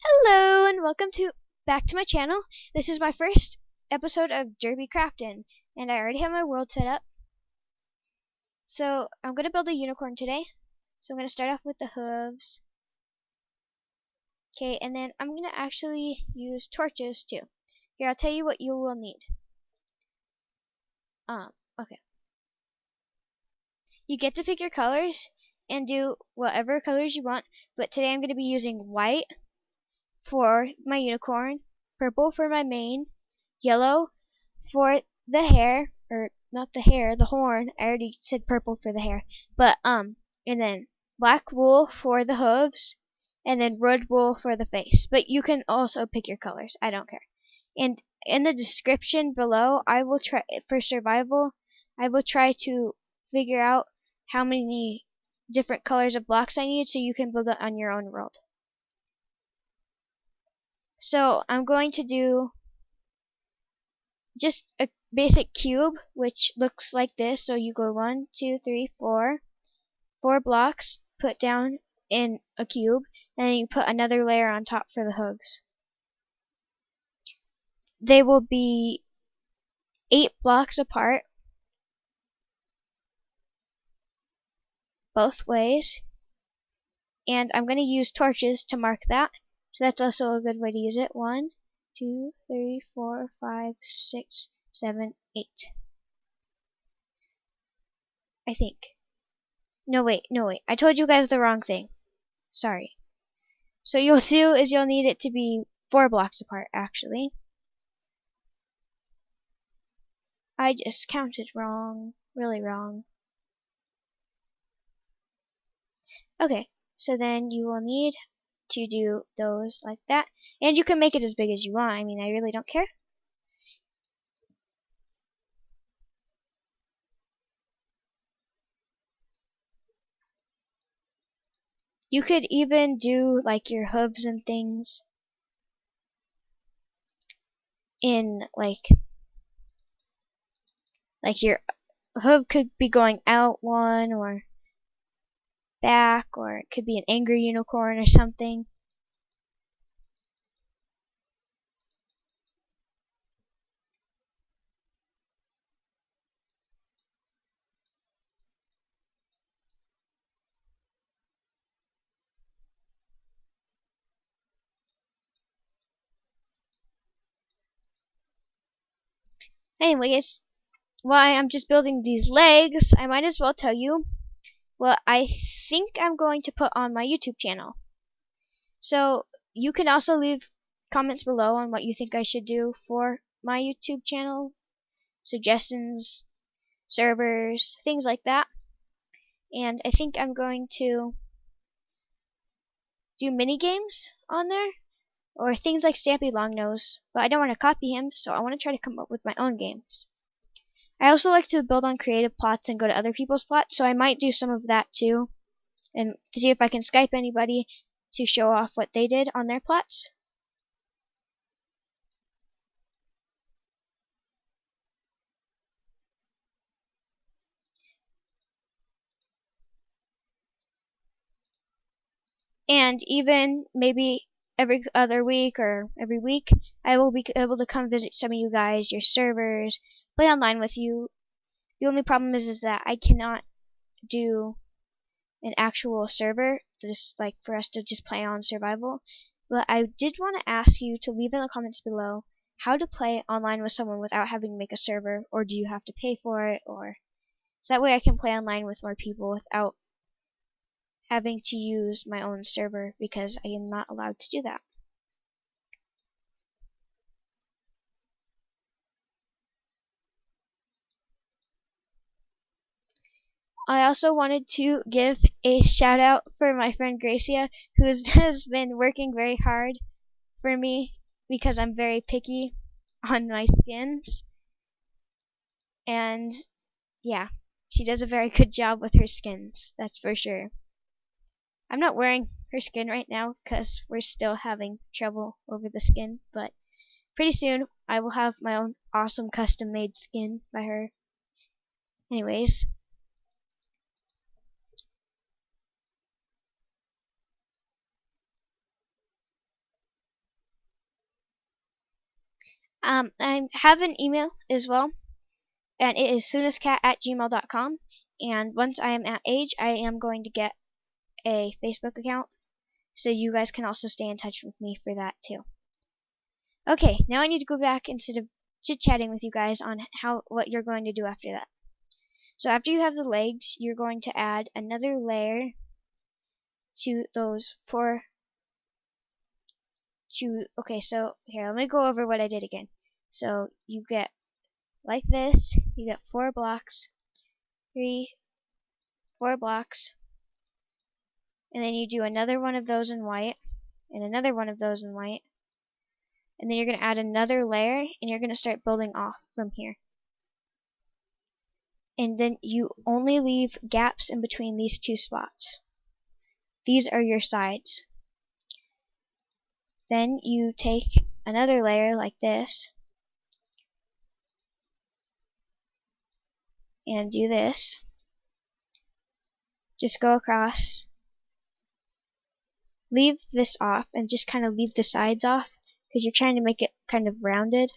Hello and welcome back to my channel. This is my first episode of Derpy Craft'n, and I already have my world set up. So I'm gonna build a unicorn today. So I'm gonna start off with the hooves. Okay, and then I'm gonna actually use torches too. Here, I'll tell you what you will need. Okay. You get to pick your colors and do whatever colors you want, but today I'm gonna be using white for my unicorn, purple for my mane, yellow for the hair, or not the hair, the horn. I already said purple for the hair, but and then black wool for the hooves, and then red wool for the face. But you can also pick your colors. I don't care. And in the description below, I will try for survival. I will try to figure out how many different colors of blocks I need, so you can build it on your own world. So I'm going to do just a basic cube, which looks like this. So you go 1, 2, 3, 4 blocks put down in a cube, and then you put another layer on top for the hooves. They will be 8 blocks apart both ways, and I'm going to use torches to mark that. So that's also a good way to use it. 1, 2, 3, 4, 5, 6, 7, 8. I think. No wait. I told you guys the wrong thing. Sorry. So you'll do is you'll need it to be 4 blocks apart, actually. I just counted wrong. Really wrong. Okay, so then you will need to do those like that. And you can make it as big as you want. I mean, I really don't care. You could even do like your hooves and things in like your hoof could be going out one or back, or it could be an angry unicorn or something. Anyways, while I'm just building these legs, I might as well tell you what I think I'm going to put on my YouTube channel. So you can also leave comments below on what you think I should do for my YouTube channel, suggestions, servers, things like that. And I think I'm going to do mini games on there, or things like Stampy Longnose, but I don't want to copy him, so I want to try to come up with my own games. I also like to build on creative plots and go to other people's plots, so I might do some of that too, and see if I can Skype anybody to show off what they did on their plots. And even maybe every other week or every week, I will be able to come visit some of you guys, your servers, play online with you. The only problem is that I cannot do an actual server, just like for us to just play on survival. But I did want to ask you to leave in the comments below how to play online with someone without having to make a server, or do you have to pay for it, or so that way I can play online with more people without having to use my own server, because I am not allowed to do that. I also wanted to give a shout out for my friend Gracia, who has been working very hard for me because I'm very picky on my skins. And yeah, she does a very good job with her skins, that's for sure. I'm not wearing her skin right now because we're still having trouble over the skin, but pretty soon I will have my own awesome custom made skin by her. Anyways, I have an email as well, and it is slunascat@gmail.com. And once I am at age, I am going to get a Facebook account, so you guys can also stay in touch with me for that too. Okay, now I need to go back instead of chit-chatting with you guys on what you're going to do after that. So after you have the legs, you're going to add another layer to those okay, so here, let me go over what I did again. So you get like this, you get 4 blocks, 4 blocks, and then you do another one of those in white, and another one of those in white, and then you're going to add another layer, and you're going to start building off from here. And then you only leave gaps in between these 2 spots. These are your sides. Then you take another layer like this, and do this. Just go across, leave this off, and just kind of leave the sides off, because you're trying to make it kind of rounded.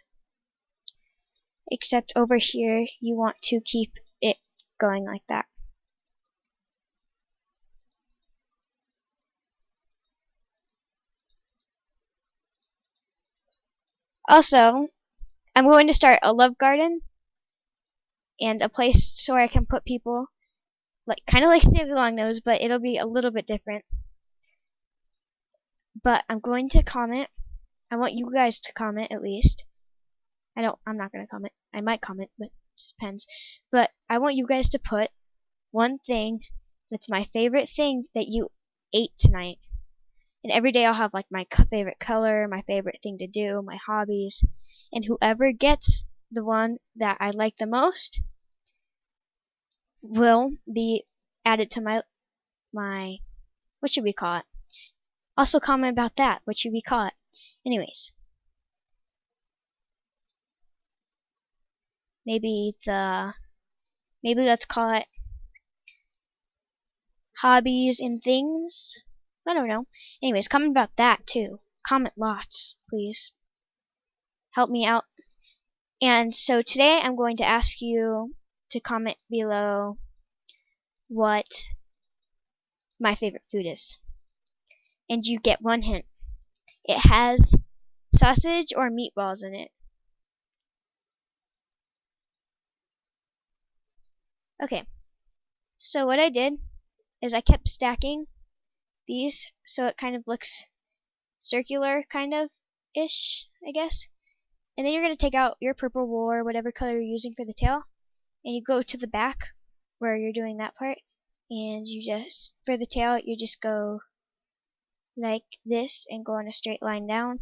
Except over here, you want to keep it going like that. Also, I'm going to start a love garden and a place where I can put people, like kind of like Save the Long Nose, but it'll be a little bit different. But I'm going to comment. I want you guys to comment at least. I'm not going to comment. I might comment, but it just depends. But I want you guys to put one thing that's my favorite thing that you ate tonight. And every day I'll have like my favorite color, my favorite thing to do, my hobbies. And whoever gets the one that I like the most will be added to my what should we call it? Also comment about that. What should we call it? Anyways. Maybe let's call it hobbies and things. I don't know. Anyways, comment about that too. Comment lots, please. Help me out. And so today I'm going to ask you to comment below what my favorite food is. And you get one hint. It has sausage or meatballs in it. Okay. So what I did is I kept stacking these so it kind of looks circular kind of ish, I guess. And then you're going to take out your purple wool or whatever color you're using for the tail, and you go to the back where you're doing that part, and you just, for the tail, you just go like this and go on a straight line down.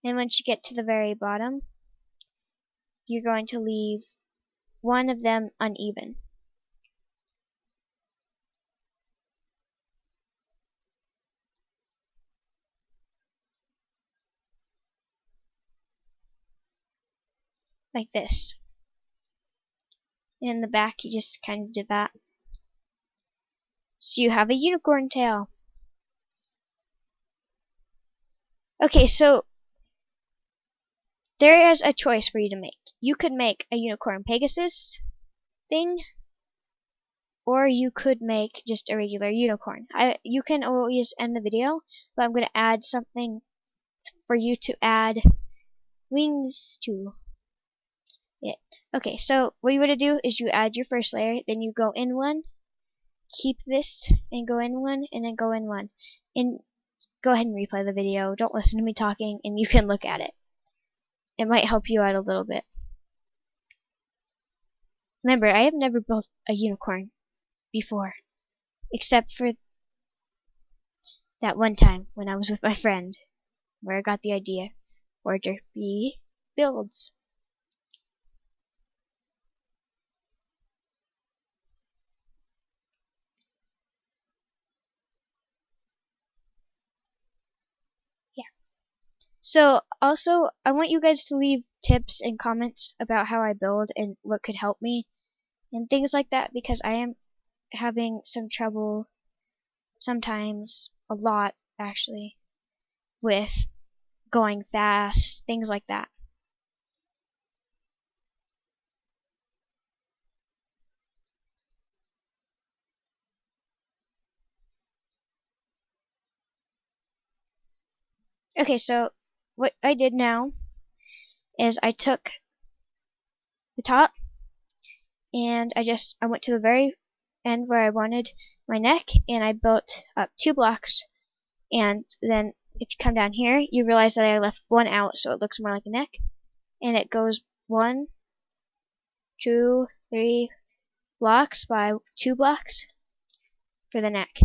And once you get to the very bottom, you're going to leave one of them uneven. Like this. And in the back, you just kind of did that. So you have a unicorn tail. Okay, so there is a choice for you to make. You could make a unicorn Pegasus thing, or you could make just a regular unicorn. You can always end the video, but I'm going to add something for you to add wings to it. Okay, so what you want to do is you add your first layer, then you go in one, keep this, and go in one, and then go in one. And go ahead and replay the video. Don't listen to me talking, and you can look at it. It might help you out a little bit. Remember, I have never built a unicorn before, except for that one time when I was with my friend, where I got the idea for Derpy builds. Yeah. So, also, I want you guys to leave tips and comments about how I build and what could help me and things like that, because I am having some trouble sometimes, a lot actually, with going fast, things like that. Okay, so what I did now is I took the top and I went to the very end where I wanted my neck, and I built up 2 blocks, and then if you come down here you realize that I left one out so it looks more like a neck, and it goes 1, 2, 3 blocks by 2 blocks for the neck.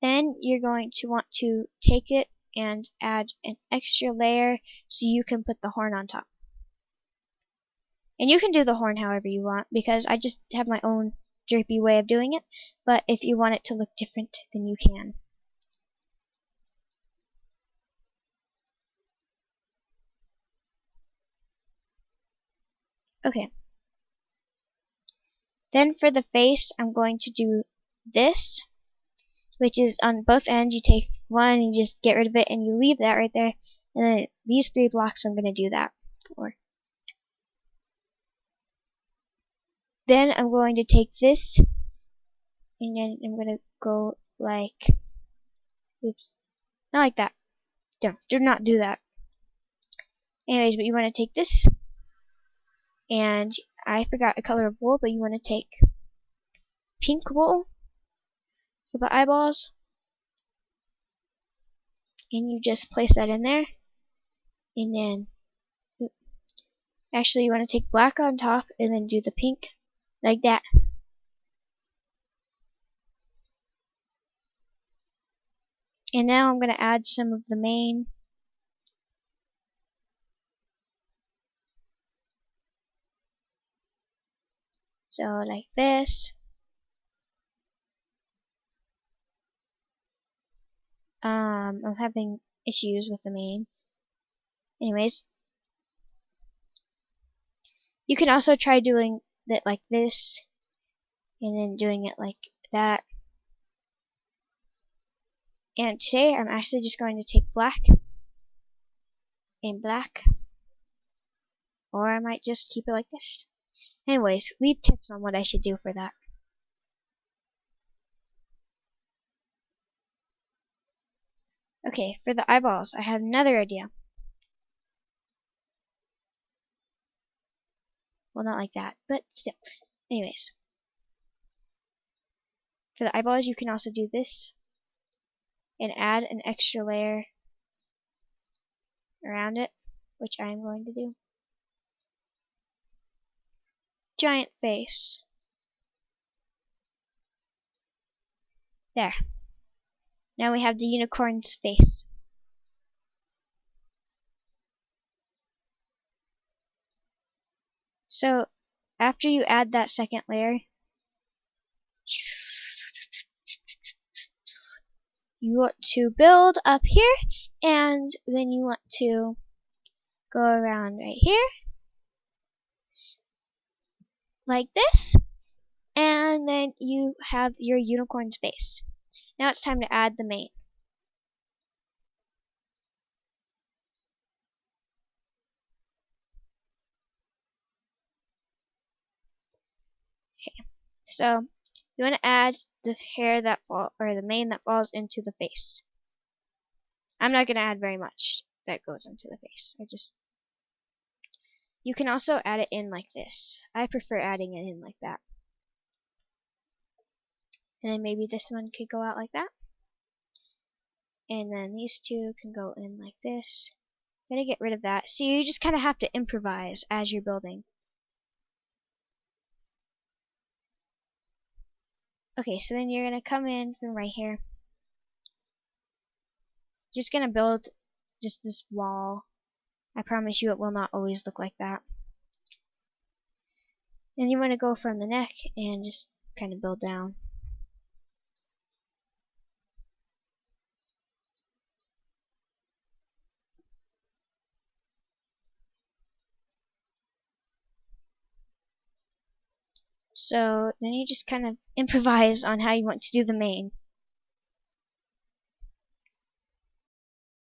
Then you're going to want to take it and add an extra layer so you can put the horn on top. And you can do the horn however you want, because I just have my own derpy way of doing it, but if you want it to look different, then you can. Okay. Then for the face, I'm going to do this, which is on both ends. You take one and you just get rid of it, and you leave that right there. And then these 3 blocks, I'm going to do that for. Then I'm going to take this, and then I'm going to go like, oops, not like that. Do not do that. Anyways, but you want to take this, and I forgot a color of wool, but you want to take pink wool for the eyeballs, and you just place that in there, and then actually you want to take black on top and then do the pink like that. And now I'm going to add some of the mane. So like this. I'm having issues with the mane. Anyways, you can also try doing it like this and then doing it like that. And today I'm actually just going to take black and black, or I might just keep it like this. Anyways, leave tips on what I should do for that. Okay, for the eyeballs, I had another idea. Well, not like that, but still. Anyways, for the eyeballs, you can also do this and add an extra layer around it, which I'm going to do. Giant face. There. Now we have the unicorn's face. So, after you add that second layer, you want to build up here, and then you want to go around right here, like this, and then you have your unicorn's face. Now it's time to add the mane. Okay, so you want to add the hair that or the mane that falls into the face. I'm not going to add very much that goes into the face. You can also add it in like this. I prefer adding it in like that. And then maybe this one could go out like that. And then these two can go in like this. I'm going to get rid of that. So you just kind of have to improvise as you're building. Okay, so then you're going to come in from right here. Just going to build just this wall. I promise you it will not always look like that. Then you want to go from the neck and just kind of build down. So then you just kind of improvise on how you want to do the mane.